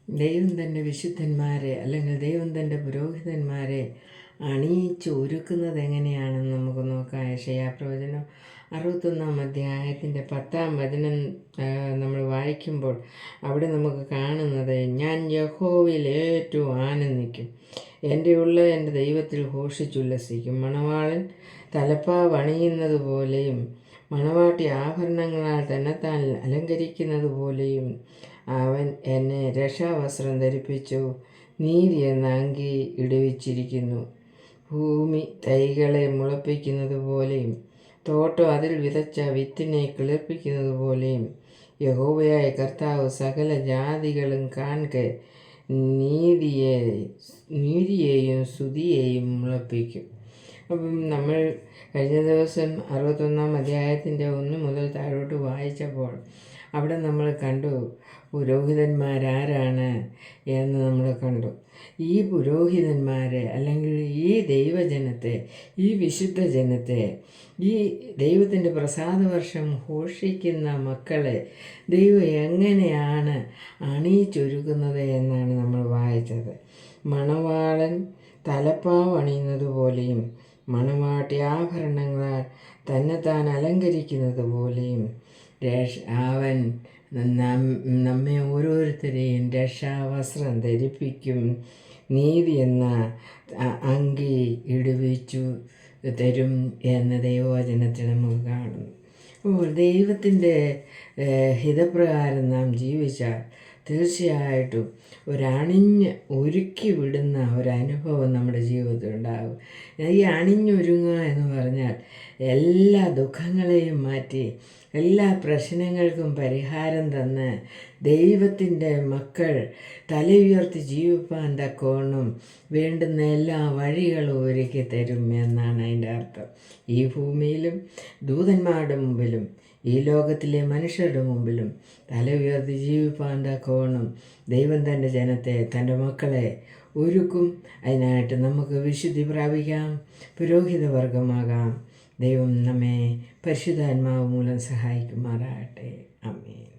ദൈവം തൻ്റെ വിശുദ്ധന്മാരെ അല്ലെങ്കിൽ ദൈവം തൻ്റെ പുരോഹിതന്മാരെ അണിയിച്ച് ഒരുക്കുന്നത് എങ്ങനെയാണെന്ന് നമുക്ക് നോക്കാം. യെശയ്യാപ്രവചനം 61 അധ്യായത്തിൻ്റെ 10 വചനം നമ്മൾ വായിക്കുമ്പോൾ അവിടെ നമുക്ക് കാണുന്നത്, ഞാൻ യഹോവയിൽ ഏറ്റവും ആനന്ദിക്കും, എൻ്റെ എൻ്റെ ദൈവത്തിൽ ഘോഷിച്ചുല്ലസിക്കും. മണവാളൻ തലപ്പാവ് അണിയുന്നത് പോലെയും മണവാട്ടി ആഭരണങ്ങളാൽ തന്നെത്താൻ അലങ്കരിക്കുന്നത് പോലെയും അവൻ എന്നെ രക്ഷാവസ്ത്രം ധരിപ്പിച്ചു, നീതി എന്ന അങ്കി ഇടുവിച്ചിരിക്കുന്നു. ഭൂമി തൈകളെ മുളപ്പിക്കുന്നത് പോലെയും തോട്ടം അതിൽ വിതച്ച വിത്തിനെ കിളിർപ്പിക്കുന്നത് പോലെയും യഹോവയായ കർത്താവ് സകല ജാതികളും കാൺകെ നീതിയെയും സ്തുതിയെയും മുളപ്പിക്കും. അപ്പം നമ്മൾ കഴിഞ്ഞ ദിവസം 61 അധ്യായത്തിൻ്റെ 1 മുതൽ താഴോട്ട് വായിച്ചപ്പോൾ അവിടെ നമ്മൾ കണ്ടു പുരോഹിതന്മാരാരാണ് എന്ന് നമ്മൾ കണ്ടു. ഈ പുരോഹിതന്മാരെ അല്ലെങ്കിൽ ഈ ദൈവജനത്തെ, ഈ വിശുദ്ധ ജനത്തെ, ഈ ദൈവത്തിൻ്റെ പ്രസാദവർഷം ഘോഷിക്കുന്ന മക്കളെ ദൈവം എങ്ങനെയാണ് അണിയിച്ചൊരുക്കുന്നത് എന്നാണ് നമ്മൾ വായിച്ചത്. മണവാളൻ തലപ്പാവ് അണിയുന്നത് പോലെയും മണവാട്ടി ആഭരണങ്ങളാൽ തന്നെത്താൻ അലങ്കരിക്കുന്നത് പോലെയും അവൻ നമ്മെ ഓരോരുത്തരെയും രക്ഷാവസ്ത്രം ധരിപ്പിക്കും, നീതി എന്ന അങ്കി ഇടുവിച്ചു തരും എന്ന ദൈവവചനത്തിൽ നമുക്ക് കാണുന്നു. അപ്പോൾ ദൈവത്തിൻ്റെ ഹിതപ്രകാരം നാം ജീവിച്ചാൽ തീർച്ചയായിട്ടും ഒരണിഞ്ഞ് ഒരുക്കി വിടുന്ന ഒരനുഭവം നമ്മുടെ ജീവിതത്തിൽ ഉണ്ടാകും. ഈ അണിഞ്ഞൊരുങ്ങുക എന്ന് പറഞ്ഞാൽ എല്ലാ ദുഃഖങ്ങളെയും മാറ്റി എല്ലാ പ്രശ്നങ്ങൾക്കും പരിഹാരം തന്ന് ദൈവത്തിൻ്റെ മക്കൾ തല ഉയർത്തി ജീവിപ്പാൻ തക്കവണ്ണം വേണ്ടുന്ന എല്ലാ വഴികളും ഒരുക്കി തരും എന്നാണ് അതിൻ്റെ അർത്ഥം. ഈ ഭൂമിയിലും ദൂതന്മാരുടെ മുമ്പിലും ഈ ലോകത്തിലെ മനുഷ്യരുടെ മുമ്പിലും തല ഉയർത്തി ജീവിപ്പാൻ തക്കവണ്ണം ദൈവം തൻ്റെ ജനത്തെ, തൻ്റെ മക്കളെ ഒരുക്കും. അതിനായിട്ട് നമുക്ക് വിശുദ്ധി പ്രാപിക്കാം, പുരോഹിതവർഗമാകാം. ദൈവം നമ്മെ പരിശുദ്ധാത്മാവ് മൂലം സഹായിക്കുമാറാകട്ടെ. ആമേൻ.